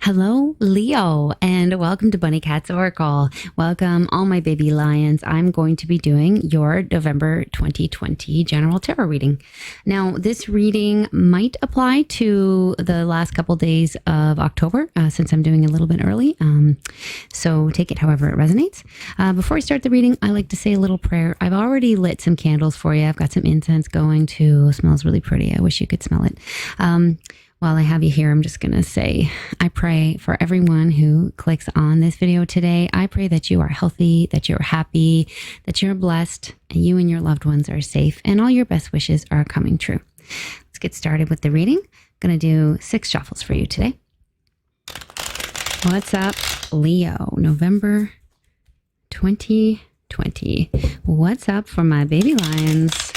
Hello, Leo, and welcome to Bunny Cat's Oracle. Welcome, all my baby lions. I'm going to be doing your November 2020 general tarot reading. Now, this reading might apply to the last couple days of October, since I'm doing a little bit early. So take it however it resonates. Before I start the reading, I like to say a little prayer. I've already lit some candles for you. I've got some incense going too. It smells really pretty. I wish you could smell it. While I have you here, I'm just going to say, I pray for everyone who clicks on this video today. I pray that you are healthy, that you're happy, that you're blessed, and you and your loved ones are safe, and all your best wishes are coming true. Let's get started with the reading. I'm going to do 6 shuffles for you today. What's up, Leo? November 2020. What's up for my baby lions?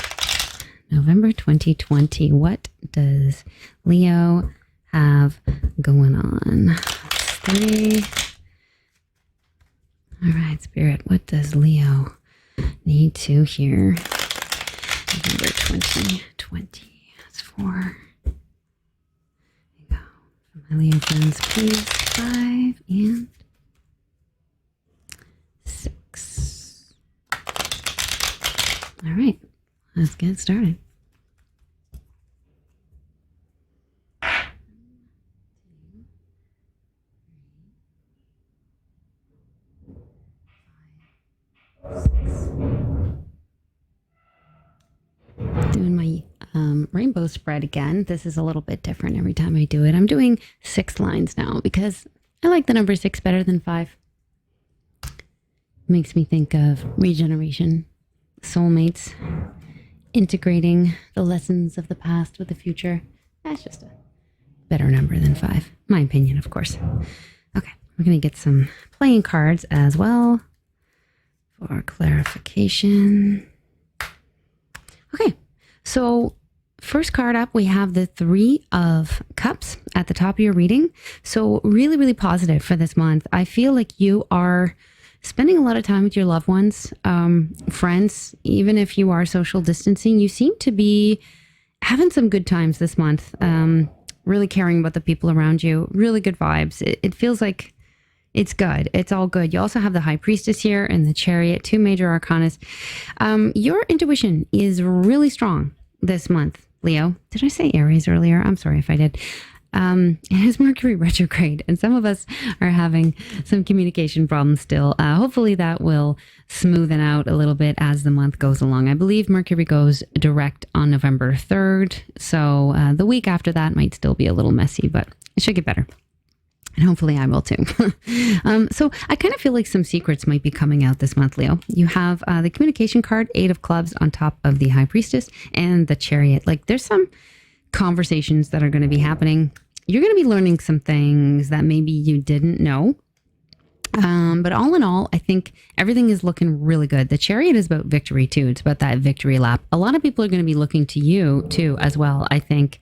November 2020. What does Leo have going on? 3. All right, Spirit, what does Leo need to hear? November 2020. That's 4. There you go. For my Leo friends, please. 5 and 6. All right. Let's get started. Doing my rainbow spread again. This is a little bit different every time I do it. I'm doing 6 lines now because I like the number 6 better than 5. Makes me think of regeneration, soulmates, integrating the lessons of the past with the future. That's just a better number than 5. My opinion, of course. Okay, we're going to get some playing cards as well for clarification. Okay, so first card up, we have the 3 of Cups at the top of your reading. So really, really positive for this month. I feel like you are spending a lot of time with your loved ones, friends. Even if you are social distancing, you seem to be having some good times this month. Really caring about the people around you. Really good vibes. It feels like it's good. It's all good. You also have the High Priestess here and the Chariot, 2 major arcanas. Your intuition is really strong this month, Leo. Did I say Aries earlier? I'm sorry if I did. It is Mercury retrograde, and some of us are having some communication problems still. Hopefully that will smoothen out a little bit as the month goes along. I believe Mercury goes direct on November 3rd, so the week after that might still be a little messy, but it should get better. And hopefully I will too. So I kind of feel like some secrets might be coming out this month, Leo. You have the communication card, 8 of Clubs on top of the High Priestess and the Chariot. Like there's some conversations that are going to be happening. You're going to be learning some things that maybe you didn't know. But all in all, I think everything is looking really good. The Chariot is about victory too. It's about that victory lap. A lot of people are going to be looking to you too as well, I think,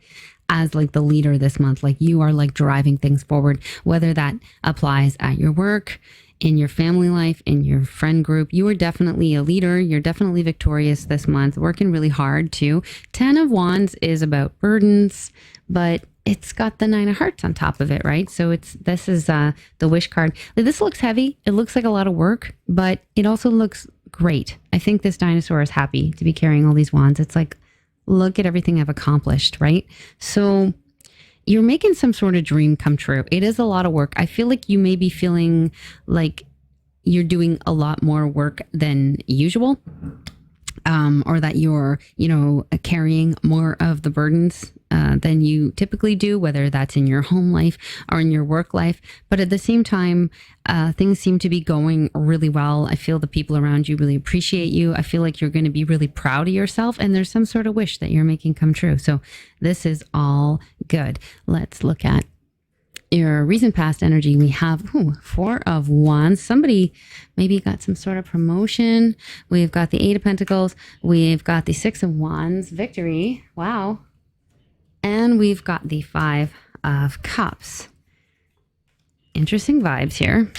as like the leader this month. Like you are like driving things forward, whether that applies at your work, in your family life, in your friend group. You are definitely a leader. You're definitely victorious this month, working really hard too. 10 of Wands is about burdens, but it's got the 9 of Hearts on top of it, right? So this is the wish card. This looks heavy. It looks like a lot of work, but it also looks great. I think this dinosaur is happy to be carrying all these wands. It's like, look at everything I've accomplished, right? So you're making some sort of dream come true. It is a lot of work. I feel like you may be feeling like you're doing a lot more work than usual, or that you're, carrying more of the burdens than you typically do, whether that's in your home life or in your work life. But at the same time, things seem to be going really well. I feel the people around you really appreciate you. I feel like you're going to be really proud of yourself, and there's some sort of wish that you're making come true. So this is all good. Let's look at your recent past energy. We have 4 of Wands. Somebody maybe got some sort of promotion. We've got the 8 of Pentacles. We've got the 6 of Wands. Victory. Wow. And we've got the 5 of Cups. Interesting vibes here.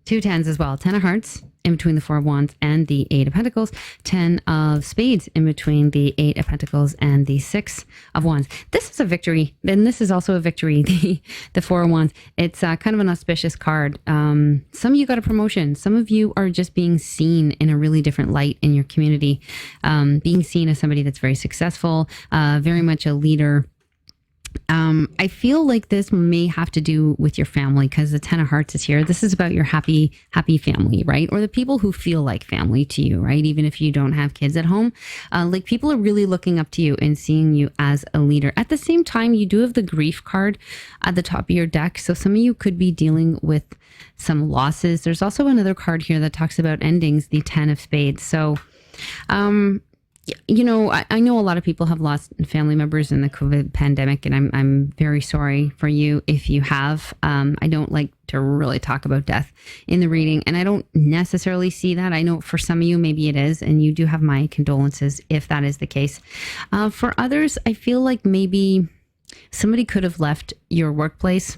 2 10s as well. 10 of Hearts in between the Four of Wands and the Eight of Pentacles, 10 of Spades in between the Eight of Pentacles and the Six of Wands. This is a victory, and this is also a victory, the Four of Wands. It's kind of an auspicious card. Some of you got a promotion. Some of you are just being seen in a really different light in your community, being seen as somebody that's very successful, very much a leader. I feel like this may have to do with your family because the Ten of Hearts is here. This is about your happy family, right? Or the people who feel like family to you, right? Even if you don't have kids at home, like people are really looking up to you and seeing you as a leader. At the same time, you do have the grief card at the top of your deck. So some of you could be dealing with some losses. There's also another card here that talks about endings, the 10 of Spades. So, you know, I know a lot of people have lost family members in the COVID pandemic, and I'm very sorry for you if you have. I don't like to really talk about death in the reading, and I don't necessarily see that. I know for some of you, maybe it is, and you do have my condolences if that is the case. For others, I feel like maybe somebody could have left your workplace,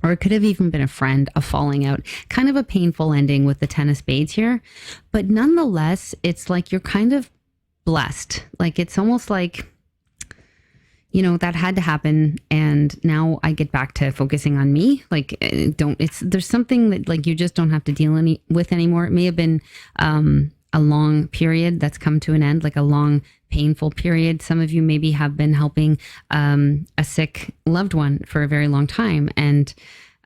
or it could have even been a friend, a falling out, kind of a painful ending with the 10 of Spades here. But nonetheless, it's like you're kind of blessed. Like it's almost like, you know, that had to happen, and now I get back to focusing on me. Like there's something that like you just don't have to deal with anymore. It may have been a long period that's come to an end, like a long painful period. Some of you maybe have been helping a sick loved one for a very long time, and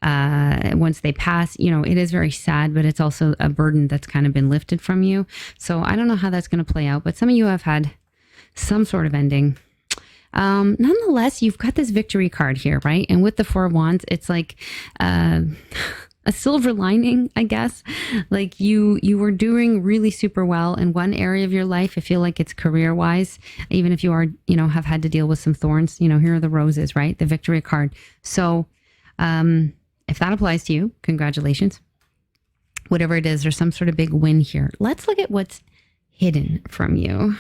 once they pass, you know, it is very sad, but it's also a burden that's kind of been lifted from you. So I don't know how that's going to play out, but some of you have had some sort of ending. Nonetheless, you've got this victory card here, right? And with the Four of Wands, it's like a silver lining, I guess. Like you were doing really super well in one area of your life. I feel like it's career wise, even if you are, you know, have had to deal with some thorns, you know, here are the roses, right? The victory card. So, if that applies to you, congratulations. Whatever it is, there's some sort of big win here. Let's look at what's hidden from you.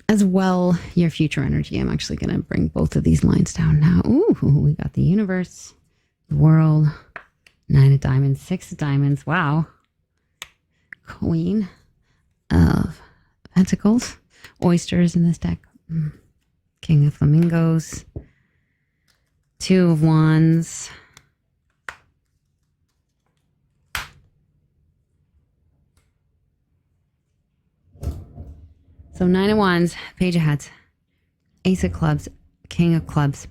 As well, your future energy. I'm actually going to bring both of these lines down now. Ooh, we got the universe, the world, 9 of diamonds, 6 of diamonds. Wow. Queen of Pentacles, oysters in this deck. King of Flamingos. 2 of Wands. So 9 of Wands, Page of Heads, Ace of Clubs, King of Clubs.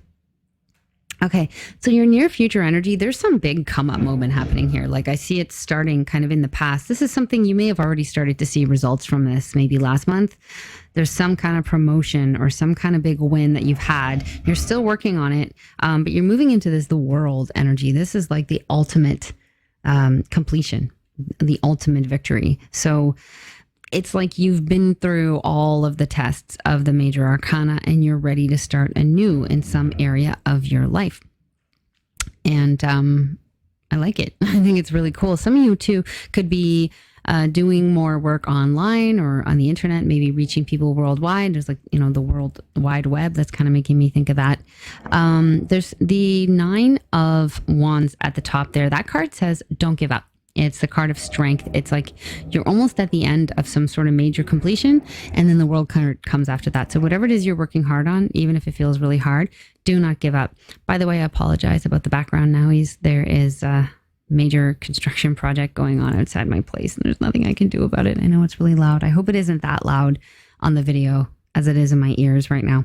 Okay, so your near future energy, there's some big come up moment happening here. Like I see it starting kind of in the past. This is something you may have already started to see results from this maybe last month. There's some kind of promotion or some kind of big win that you've had. You're still working on it, but you're moving into the world energy. This is like the ultimate completion, the ultimate victory. So it's like you've been through all of the tests of the major arcana and you're ready to start anew in some area of your life. And I like it. I think it's really cool. Some of you too could be doing more work online or on the internet, maybe reaching people worldwide. There's like, you know, the World Wide Web. That's kind of making me think of that. There's the 9 of Wands at the top there. That card says, don't give up. It's the card of strength. It's like you're almost at the end of some sort of major completion, and then the world kind of comes after that. So whatever it is you're working hard on, even if it feels really hard, do not give up. By the way, I apologize about the background now. There is a major construction project going on outside my place, and there's nothing I can do about it. I know it's really loud. I hope it isn't that loud on the video as it is in my ears right now.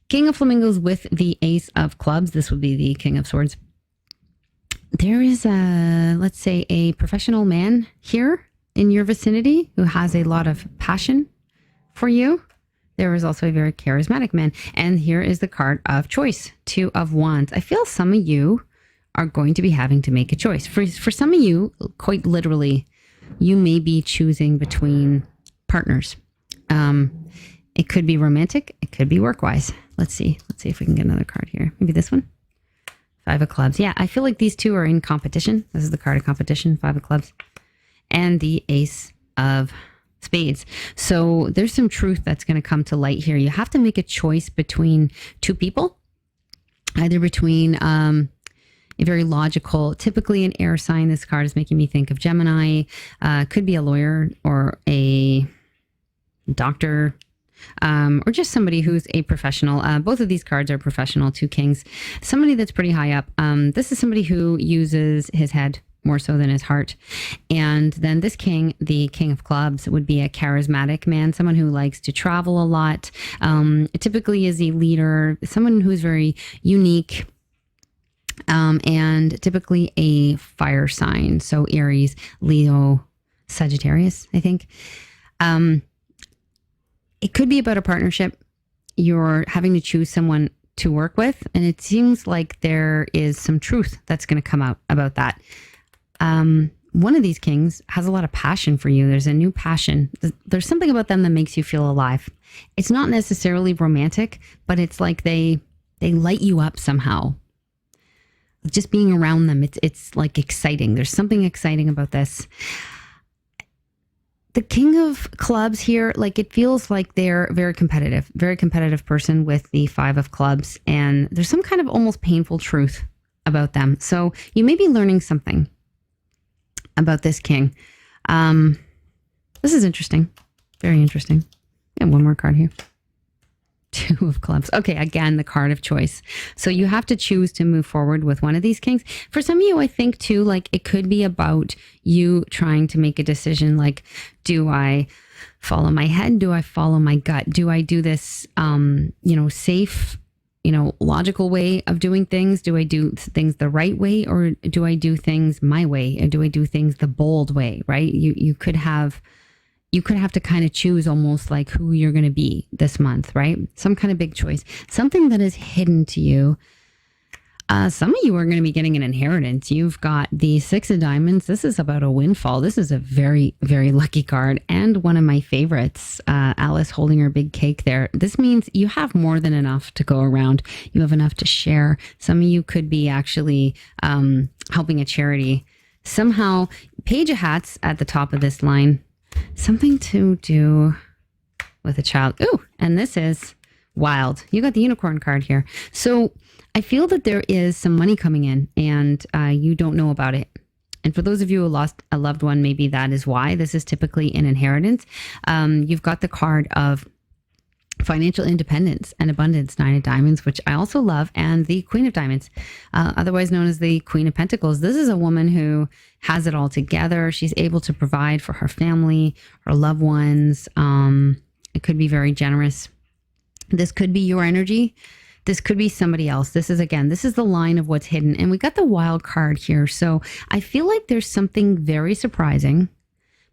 King of Flamingos with the Ace of Clubs. This would be the King of Swords. There is let's say a professional man here in your vicinity who has a lot of passion for you. There is also a very charismatic man. And here is the card of choice, 2 of Wands. I feel some of you are going to be having to make a choice. For some of you, quite literally, you may be choosing between partners. It could be romantic. It could be work-wise. Let's see if we can get another card here. Maybe this one. 5 of Clubs. Yeah, I feel like these two are in competition. This is the card of competition, 5 of Clubs. And the Ace of Spades. So there's some truth that's going to come to light here. You have to make a choice between two people, either between, a very logical, typically an air sign. This card is making me think of Gemini. Could be a lawyer or a doctor, or just somebody who's a professional. Both of these cards are professional, 2 kings. Somebody that's pretty high up. This is somebody who uses his head more so than his heart. And then this king, the king of clubs, would be a charismatic man, someone who likes to travel a lot. Typically is a leader, someone who's very unique, and typically a fire sign. So Aries, Leo, Sagittarius, I think. It could be about a partnership. You're having to choose someone to work with. And it seems like there is some truth that's going to come out about that. One of these kings has a lot of passion for you. There's a new passion. There's something about them that makes you feel alive. It's not necessarily romantic, but it's like they light you up somehow. Just being around them, it's like exciting. There's something exciting about this. The king of clubs here, like it feels like they're very competitive person with the 5 of clubs. And there's some kind of almost painful truth about them. So you may be learning something about this king. This is interesting. Very interesting. And one more card here. 2 of clubs. Okay, again, the card of choice. So you have to choose to move forward with one of these kings. For some of you, I think too, like it could be about you trying to make a decision. Like, do I follow my head? Do I follow my gut? Do I do this, safe, logical way of doing things? Do I do things the right way, or do I do things my way? Or do I do things the bold way? Right? You could have to kind of choose almost like who you're going to be this month, right? Some kind of big choice, something that is hidden to you. Some of you are going to be getting an inheritance. You've got the 6 of diamonds. This is about a windfall. This is a very, very lucky card. And one of my favorites, Alice holding her big cake there. This means you have more than enough to go around. You have enough to share. Some of you could be actually helping a charity. Somehow, Page of Hats at the top of this line. Something to do with a child. Ooh, and this is wild. You got the unicorn card here. So I feel that there is some money coming in and you don't know about it. And for those of you who lost a loved one, maybe that is why. This is typically an inheritance. You've got the card of financial independence and abundance, 9 of diamonds, which I also love, and the Queen of Diamonds, otherwise known as the Queen of Pentacles. This is a woman who has it all together. She's able to provide for her family, her loved ones. It could be very generous. This could be your energy. This could be somebody else. This is the line of what's hidden. And we got the wild card here. So I feel like there's something very surprising,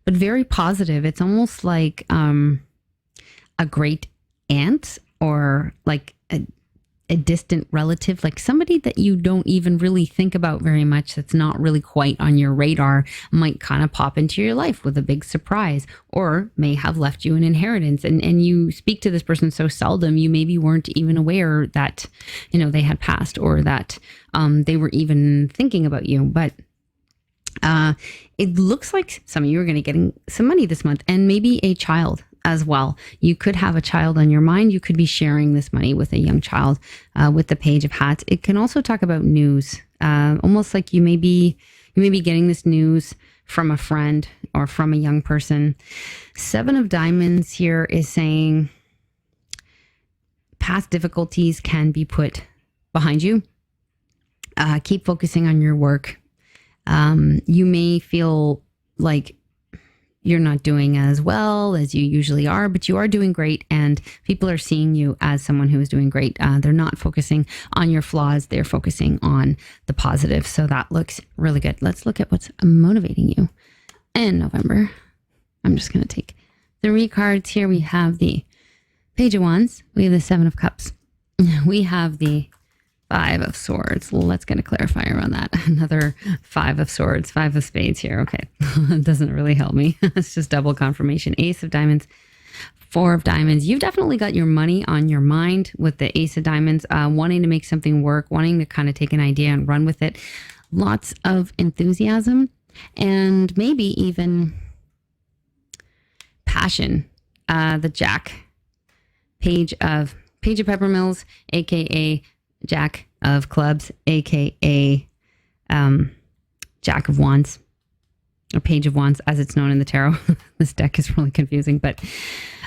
but very positive. It's almost like a great aunt or like a distant relative, like somebody that you don't even really think about very much, that's not really quite on your radar, might kind of pop into your life with a big surprise, or may have left you an inheritance. And you speak to this person so seldom, you maybe weren't even aware that, they had passed, or that they were even thinking about you. But it looks like some of you are going to be getting some money this month, and maybe a child as well. You could have a child on your mind. You could be sharing this money with a young child with the Page of Hats. It can also talk about news, almost like you may be getting this news from a friend or from a young person. 7 of diamonds here is saying past difficulties can be put behind you. Keep focusing on your work. You may feel like you're not doing as well as you usually are, but you are doing great, and people are seeing you as someone who is doing great. They're not focusing on your flaws. They're focusing on the positive. So that looks really good. Let's look at what's motivating you in November. I'm just going to take 3 cards here. We have the Page of Wands. We have the 7 of Cups. We have the 5 of Swords. Let's get a clarifier on that. Another 5 of Swords, 5 of Spades here. Okay. It doesn't really help me. It's just double confirmation. Ace of Diamonds, 4 of Diamonds. You've definitely got your money on your mind with the Ace of Diamonds, wanting to make something work, wanting to kind of take an idea and run with it. Lots of enthusiasm and maybe even passion. The Jack, Page of Peppermills, aka Jack of Clubs, aka Jack of Wands, or Page of Wands, as it's known in the tarot. This deck is really confusing, but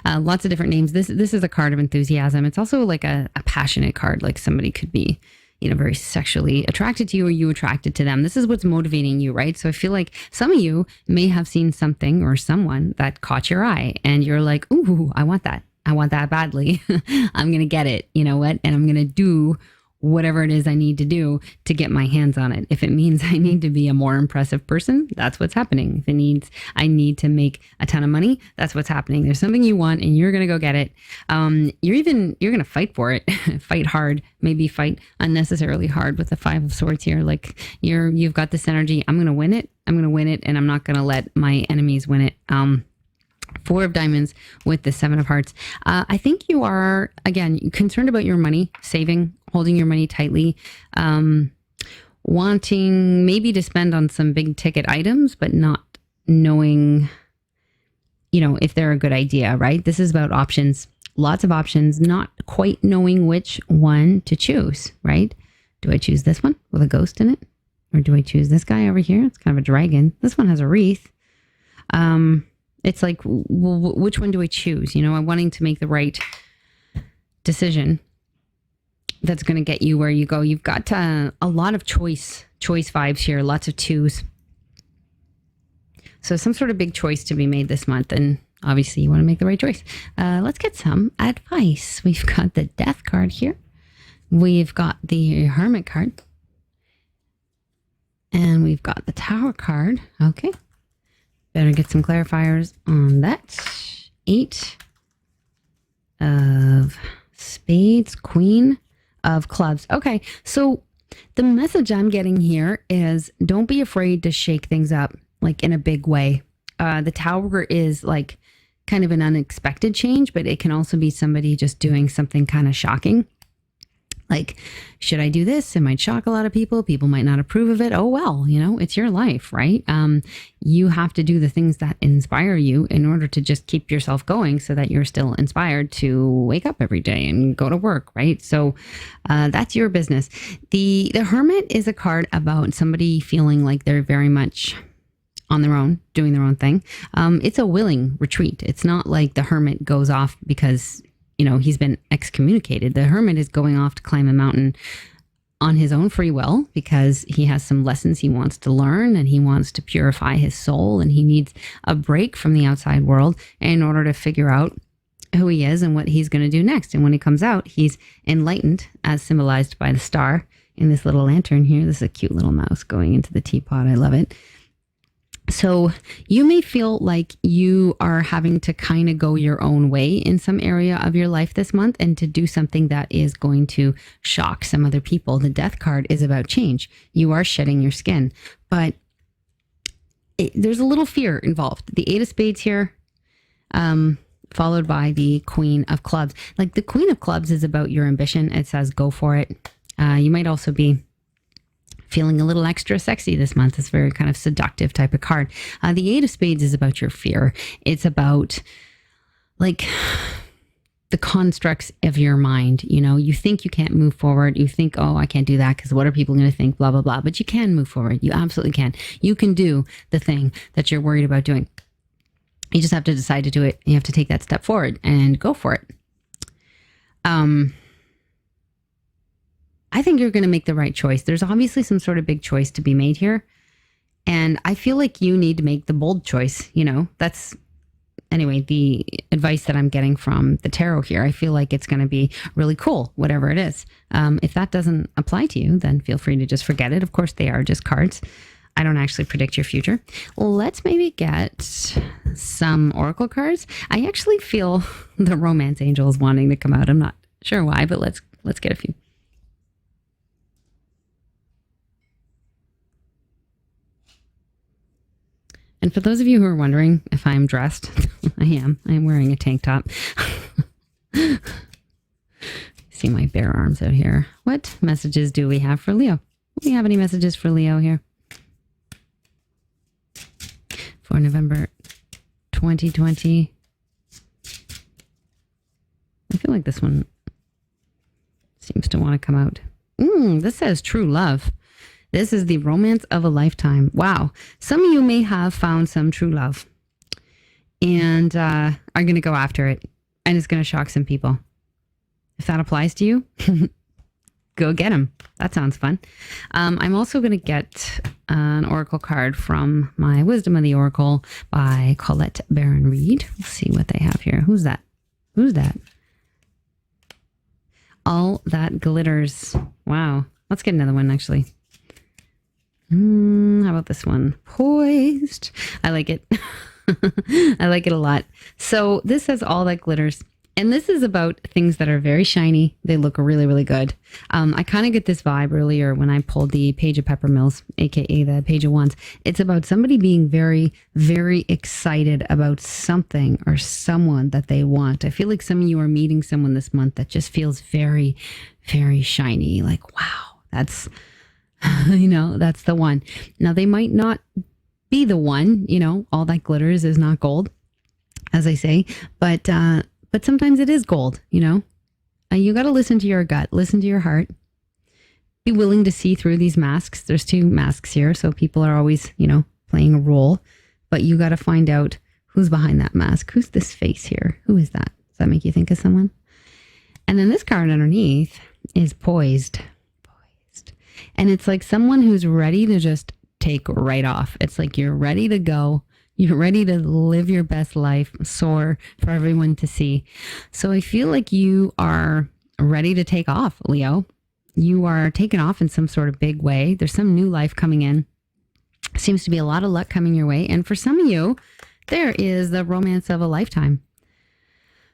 lots of different names. This is a card of enthusiasm. It's also like a passionate card, like somebody could be, very sexually attracted to you, or you attracted to them. This is what's motivating you, right? So I feel like some of you may have seen something or someone that caught your eye and you're like, ooh, I want that. I want that badly. I'm going to get it. You know what? And I'm going to do whatever it is I need to do to get my hands on it. If it means I need to be a more impressive person, that's what's happening. If it means I need to make a ton of money, that's what's happening. There's something you want and you're going to go get it. You're going to fight for it, fight hard, maybe fight unnecessarily hard with the Five of Swords here. Like you've got this energy. I'm going to win it. I'm going to win it. And I'm not going to let my enemies win it. Four of Diamonds with the Seven of Hearts. I think you are, again, concerned about your money, saving, holding your money tightly, wanting maybe to spend on some big ticket items, but not knowing, if they're a good idea, right? This is about options, lots of options, not quite knowing which one to choose, right? Do I choose this one with a ghost in it? Or do I choose this guy over here? It's kind of a dragon. This one has a wreath. It's like, which one do I choose? I'm wanting to make the right decision that's going to get you where you go. You've got a lot of choice vibes here, lots of twos. So some sort of big choice to be made this month. And obviously you want to make the right choice. Let's get some advice. We've got the Death card here. We've got the Hermit card. And we've got the Tower card. Okay. Better get some clarifiers on that. 8 of Spades, Queen of Clubs. Okay, so the message I'm getting here is don't be afraid to shake things up, like in a big way. The Tower is like kind of an unexpected change, but it can also be somebody just doing something kind of shocking. Like, should I do this? It might shock a lot of people. People might not approve of it. Oh, well, it's your life, right? You have to do the things that inspire you in order to just keep yourself going so that you're still inspired to wake up every day and go to work, right? So that's your business. The Hermit is a card about somebody feeling like they're very much on their own, doing their own thing. It's a willing retreat. It's not like the Hermit goes off because he's been excommunicated. The Hermit is going off to climb a mountain on his own free will because he has some lessons he wants to learn and he wants to purify his soul and he needs a break from the outside world in order to figure out who he is and what he's going to do next. And when he comes out, he's enlightened, as symbolized by the star in this little lantern here. This is a cute little mouse going into the teapot. I love it. So you may feel like you are having to kind of go your own way in some area of your life this month and to do something that is going to shock some other people. The Death card is about change. You are shedding your skin, but there's a little fear involved. The 8 of Spades here, followed by the Queen of Clubs. Like the Queen of Clubs is about your ambition. It says go for it. You might also be feeling a little extra sexy this month. It's a very kind of seductive type of card. The 8 of Spades is about your fear. It's about like the constructs of your mind. You think you can't move forward. You think, oh, I can't do that because what are people going to think, blah, blah, blah. But you can move forward. You absolutely can. You can do the thing that you're worried about doing. You just have to decide to do it. You have to take that step forward and go for it. I think you're going to make the right choice. There's obviously some sort of big choice to be made here. And I feel like you need to make the bold choice. That's anyway, the advice that I'm getting from the tarot here. I feel like it's going to be really cool, whatever it is. If that doesn't apply to you, then feel free to just forget it. Of course, they are just cards. I don't actually predict your future. Let's maybe get some oracle cards. I actually feel the romance angel is wanting to come out. I'm not sure why, but let's get a few. And for those of you who are wondering if I'm dressed, I am. I'm wearing a tank top. See my bare arms out here. What messages do we have for Leo? Do we have any messages for Leo here? For November 2020. I feel like this one seems to want to come out. This says true love. This is the romance of a lifetime. Wow. Some of you may have found some true love and are going to go after it. And it's going to shock some people. If that applies to you, go get them. That sounds fun. I'm also going to get an oracle card from my Wisdom of the Oracle by Colette Baron Reed. Let's see what they have here. Who's that? Who's that? All That Glitters. Wow. Let's get another one, actually. How about this one? Poised. I like it. I like it a lot. So this says All That Glitters. And this is about things that are very shiny. They look really, really good. I kind of get this vibe earlier when I pulled the Page of Peppermills, aka the Page of Wands. It's about somebody being very, very excited about something or someone that they want. I feel like some of you are meeting someone this month that just feels very, very shiny. Like, wow, that's, that's the one. Now, they might not be the one, all that glitters is not gold, as I say, but sometimes it is gold, you got to listen to your gut, listen to your heart, be willing to see through these masks. There's two masks here. So people are always, playing a role, but you got to find out who's behind that mask. Who's this face here? Who is that? Does that make you think of someone? And then this card underneath is Poised. Poised. And it's like someone who's ready to just take right off. It's like you're ready to go. You're ready to live your best life, soar for everyone to see. So I feel like you are ready to take off, Leo. You are taking off in some sort of big way. There's some new life coming in. Seems to be a lot of luck coming your way. And for some of you, there is the romance of a lifetime.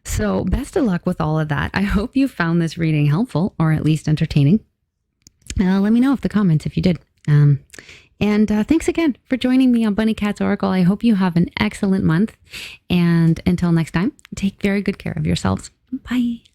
So best of luck with all of that. I hope you found this reading helpful or at least entertaining. Let me know in the comments if you did. And thanks again for joining me on Bunny Cat's Oracle. I hope you have an excellent month. And until next time, take very good care of yourselves. Bye.